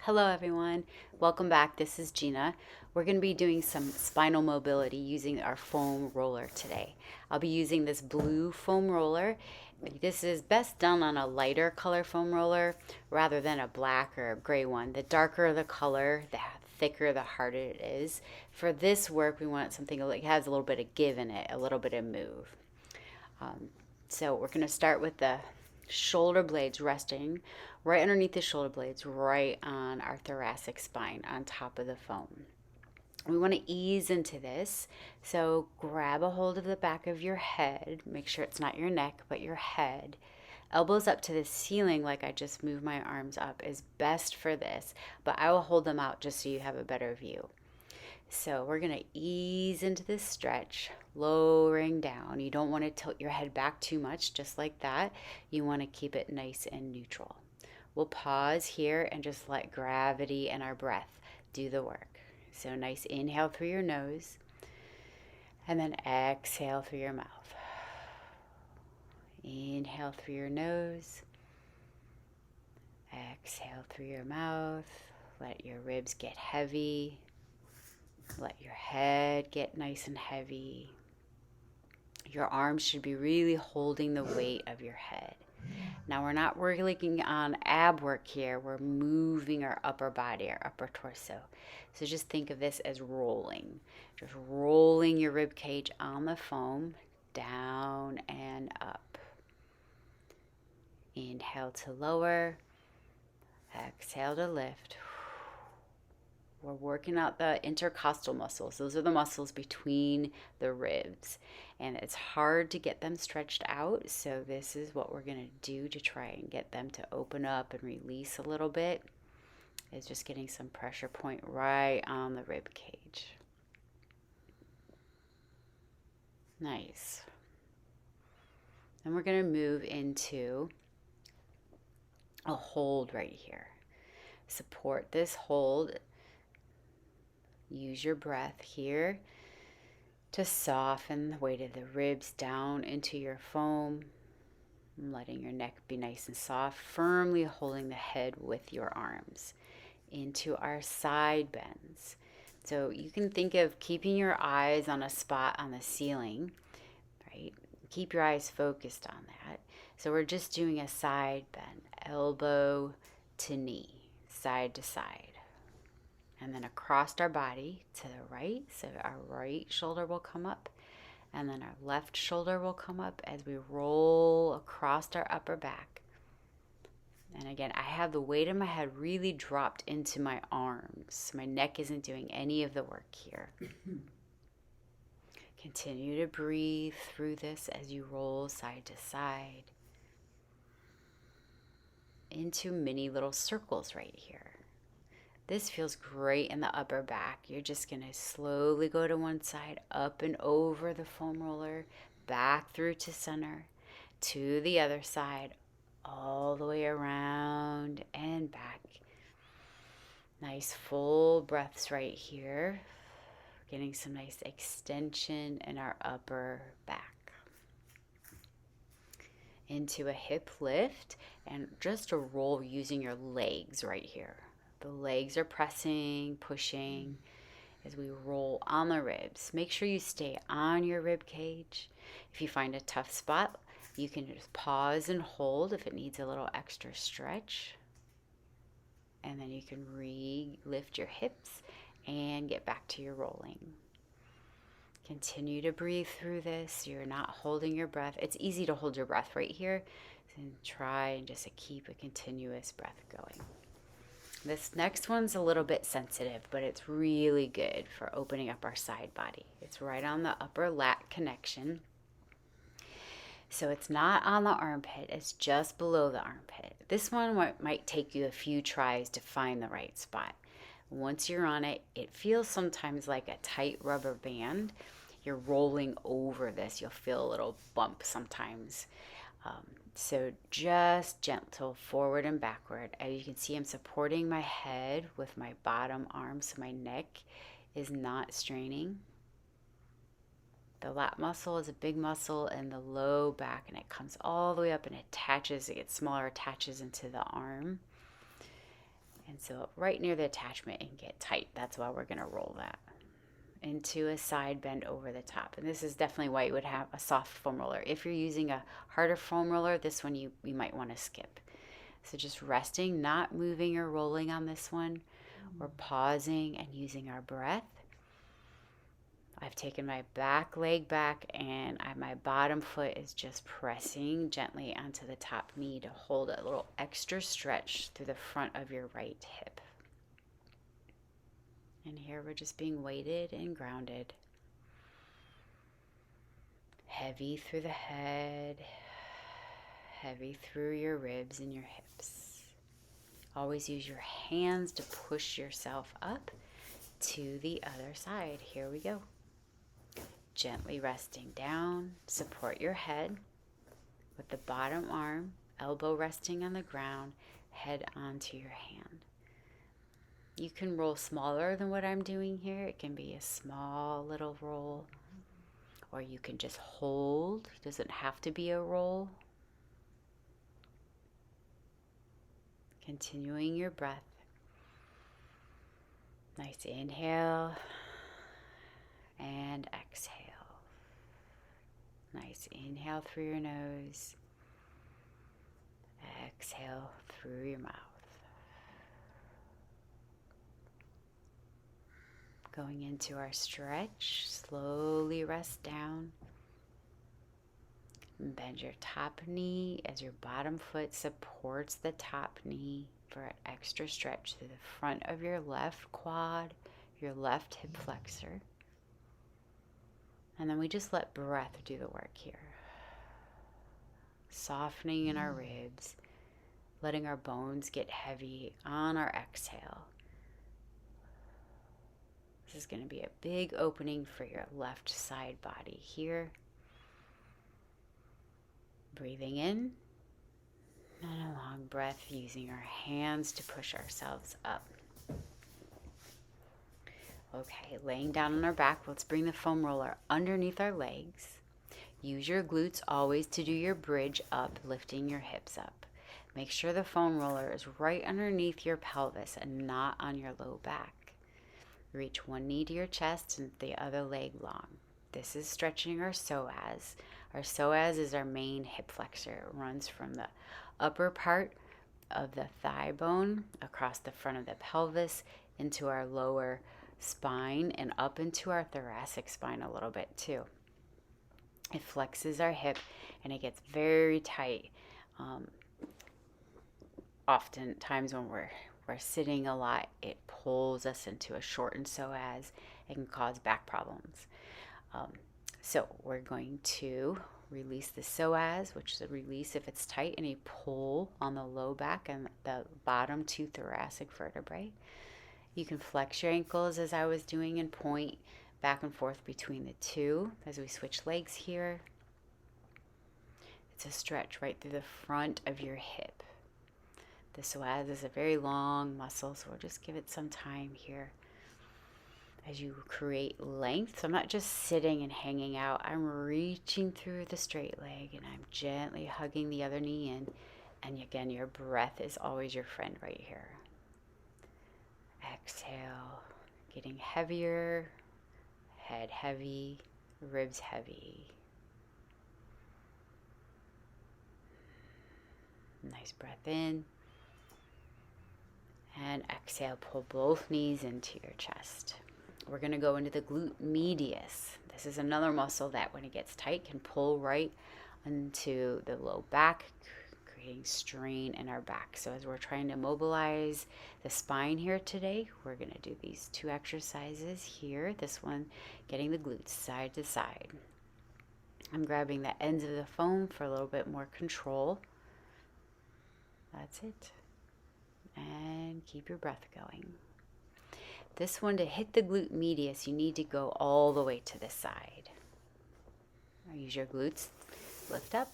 Hello everyone, welcome back. This is Gina. We're going to be doing some spinal mobility using our foam roller today. I'll be using this blue foam roller. This is best done on a lighter color foam roller rather than a black or a gray one. The darker the color, the thicker, the harder it is. For this work, we want something that has a little bit of give in it, a little bit of move. So we're going to start with the shoulder blades resting right underneath the shoulder blades, right on our thoracic spine, on top of the foam. We want to ease into this. So grab a hold of the back of your head. Make sure it's not your neck, but your head. Elbows up to the ceiling, like I just moved my arms up, is best for this, but I will hold them out just so you have a better view. So we're going to ease into this stretch, lowering down. You don't want to tilt your head back too much, just like that. You want to keep it nice and neutral. We'll pause here and just let gravity and our breath do the work. So nice inhale through your nose and then exhale through your mouth. Inhale through your nose, exhale through your mouth. Let your ribs get heavy. Let your head get nice and heavy. Your arms should be really holding the weight of your head. Now we're not working on ab work here. We're moving our upper body, our upper torso. So just think of this as rolling. Just rolling your rib cage on the foam, down and up. Inhale to lower. Exhale to lift. We're working out the intercostal muscles. Those are the muscles between the ribs. And it's hard to get them stretched out. So this is what we're going to do to try and get them to open up and release a little bit. Is just getting some pressure point right on the rib cage. Nice. And we're going to move into a hold right here. Support this hold. Use your breath here to soften the weight of the ribs down into your foam, letting your neck be nice and soft, firmly holding the head with your arms into our side bends. So you can think of keeping your eyes on a spot on the ceiling, right? Keep your eyes focused on that. So we're just doing a side bend, elbow to knee, side to side. And then across our body to the right. So our right shoulder will come up. And then our left shoulder will come up as we roll across our upper back. And again, I have the weight of my head really dropped into my arms. My neck isn't doing any of the work here. Continue to breathe through this as you roll side to side into mini little circles right here. This feels great in the upper back. You're just going to slowly go to one side, up and over the foam roller, back through to center, to the other side, all the way around and back. Nice full breaths right here. Getting some nice extension in our upper back. Into a hip lift and just a roll using your legs right here. The legs are pressing, pushing as we roll on the ribs. Make sure you stay on your rib cage. If you find a tough spot, you can just pause and hold if it needs a little extra stretch. And then you can lift your hips and get back to your rolling. Continue to breathe through this. You're not holding your breath. It's easy to hold your breath right here. So try and just keep a continuous breath going. This next one's a little bit sensitive, but it's really good for opening up our side body. It's right on the upper lat connection. So it's not on the armpit, it's just below the armpit. This one might take you a few tries to find the right spot. Once you're on it, it feels sometimes like a tight rubber band. You're rolling over this. You'll feel a little bump sometimes. So just gentle forward and backward. As you can see, I'm supporting my head with my bottom arm so my neck is not straining. The lat muscle is a big muscle in the low back, and it comes all the way up and attaches. It gets smaller, attaches into the arm. And so right near the attachment and get tight. That's why we're going to roll that into a side bend over the top. And this is definitely why you would have a soft foam roller. If you're using a harder foam roller, this one you might want to skip. So just resting, not moving or rolling on this one. We're pausing and using our breath. I've taken my back leg back, and my bottom foot is just pressing gently onto the top knee to hold a little extra stretch through the front of your right hip. And here we're just being weighted and grounded. Heavy through the head, heavy through your ribs and your hips. Always use your hands to push yourself up to the other side. Here we go. Gently resting down, support your head with the bottom arm, elbow resting on the ground, head onto your hand. You can roll smaller than what I'm doing here. It can be a small little roll, or you can just hold. It doesn't have to be a roll. Continuing your breath. Nice inhale and exhale. Nice inhale through your nose. Exhale through your mouth. Going into our stretch, slowly rest down. Bend your top knee as your bottom foot supports the top knee for an extra stretch through the front of your left quad, your left hip flexor. And then we just let breath do the work here. Softening in our ribs, letting our bones get heavy on our exhale. This is going to be a big opening for your left side body here. Breathing in, and a long breath using our hands to push ourselves up. Okay, laying down on our back, let's bring the foam roller underneath our legs. Use your glutes always to do your bridge up, lifting your hips up. Make sure the foam roller is right underneath your pelvis and not on your low back. Reach one knee to your chest and the other leg long. This is stretching our psoas. Our psoas is our main hip flexor. It runs from the upper part of the thigh bone across the front of the pelvis into our lower spine and up into our thoracic spine a little bit too. It flexes our hip and it gets very tight. Oftentimes when we're sitting a lot, it pulls us into a shortened psoas. It can cause back problems. So we're going to release the psoas, which is a release if it's tight, and a pull on the low back and the bottom two thoracic vertebrae. You can flex your ankles as I was doing and point back and forth between the two as we switch legs here. It's a stretch right through the front of your hip. The psoas is a very long muscle, so we'll just give it some time here as you create length. So I'm not just sitting and hanging out. I'm reaching through the straight leg and I'm gently hugging the other knee in. And again, your breath is always your friend right here. Exhale, getting heavier, head heavy, ribs heavy. Nice breath in. And exhale, pull both knees into your chest. We're going to go into the glute medius. This is another muscle that when it gets tight can pull right into the low back, creating strain in our back. So as we're trying to mobilize the spine here today, we're going to do these two exercises here. This one, getting the glutes side to side. I'm grabbing the ends of the foam for a little bit more control. That's it. And keep your breath going. This one, to hit the glute medius, you need to go all the way to the side. Use your glutes, lift up,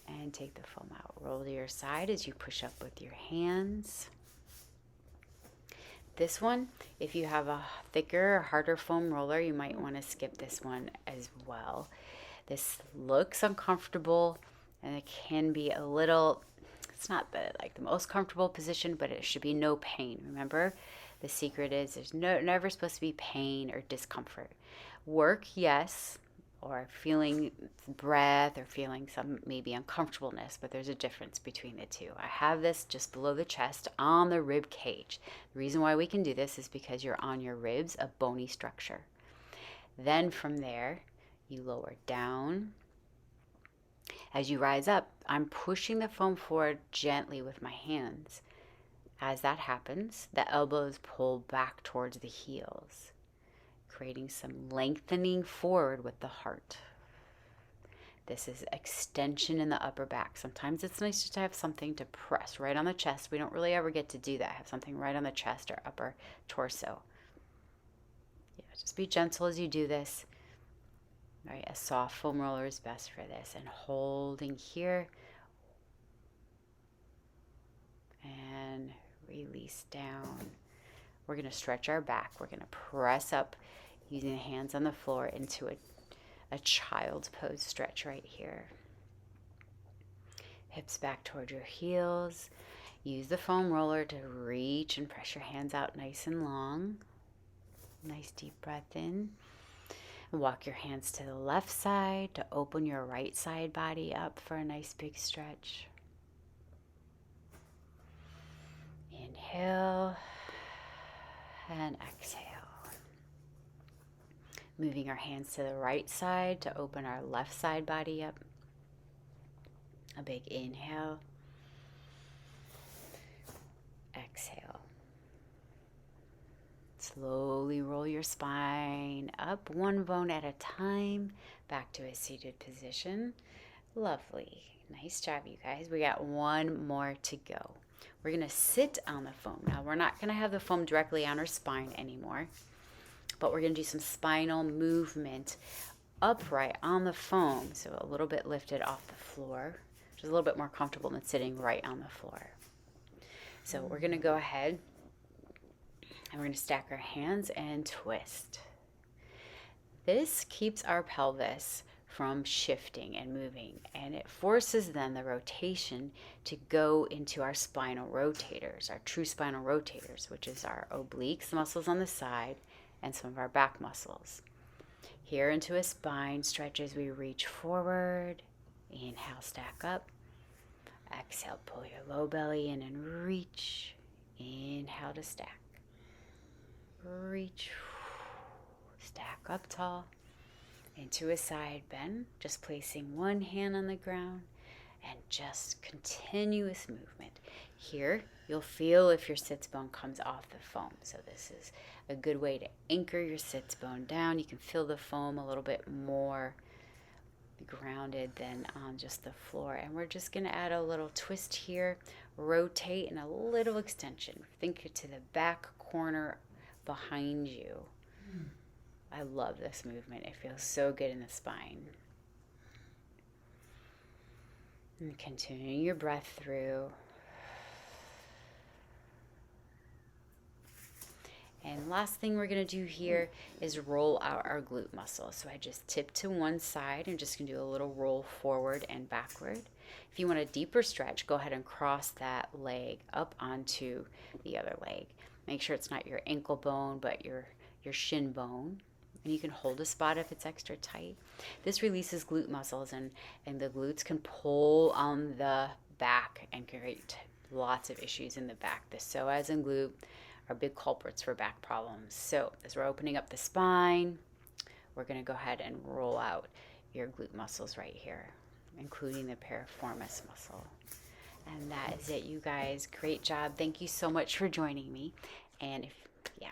and take the foam out. Roll to your side as you push up with your hands. This one, if you have a thicker or harder foam roller, you might want to skip this one as well. This looks uncomfortable, and it can be a little It's not the most comfortable position, but it should be no pain. Remember, the secret is there's never supposed to be pain or discomfort. Work, yes, or feeling breath or feeling some maybe uncomfortableness, but there's a difference between the two. I have this just below the chest on the rib cage. The reason why we can do this is because you're on your ribs, a bony structure. Then from there, you lower down. As you rise up, I'm pushing the foam forward gently with my hands. As that happens, the elbows pull back towards the heels, creating some lengthening forward with the heart. This is extension in the upper back. Sometimes it's nice just to have something to press right on the chest. We don't really ever get to do that. Have something right on the chest or upper torso. Yeah, just be gentle as you do this. All right, a soft foam roller is best for this. And holding here. And release down. We're going to stretch our back. We're going to press up using the hands on the floor into a child's pose stretch right here. Hips back toward your heels. Use the foam roller to reach and press your hands out nice and long. Nice deep breath in. And walk your hands to the left side to open your right side body up for a nice big stretch. Inhale and exhale. Moving our hands to the right side to open our left side body up. A big inhale. Exhale. Slowly roll your spine up one bone at a time, back to a seated position. Lovely. Nice job, you guys. We got one more to go. We're going to sit on the foam. Now, we're not going to have the foam directly on our spine anymore, but we're going to do some spinal movement upright on the foam, so a little bit lifted off the floor, which is a little bit more comfortable than sitting right on the floor. So we're going to go ahead and we're going to stack our hands and twist. This keeps our pelvis from shifting and moving, and it forces then the rotation to go into our spinal rotators, our true spinal rotators, which is our obliques, the muscles on the side, and some of our back muscles. Here into a spine stretch as we reach forward. Inhale, stack up. Exhale, pull your low belly in and reach. Inhale to stack. Reach. Stack up tall. Into a side bend, just placing one hand on the ground and just continuous movement. Here, you'll feel if your sits bone comes off the foam. So this is a good way to anchor your sits bone down. You can feel the foam a little bit more grounded than on just the floor. And we're just going to add a little twist here, rotate, and a little extension. Think to the back corner behind you. I love this movement. It feels so good in the spine. And continuing your breath through. And last thing we're going to do here is roll out our glute muscle. So I just tip to one side and just going to do a little roll forward and backward. If you want a deeper stretch, go ahead and cross that leg up onto the other leg. Make sure it's not your ankle bone, but your shin bone. And you can hold a spot if it's extra tight. This releases glute muscles, and the glutes can pull on the back and create lots of issues in the back. The psoas and glute are big culprits for back problems. So as we're opening up the spine, we're going to go ahead and roll out your glute muscles right here, including the piriformis muscle. And that is it, you guys. Great job. Thank you so much for joining me. And yeah.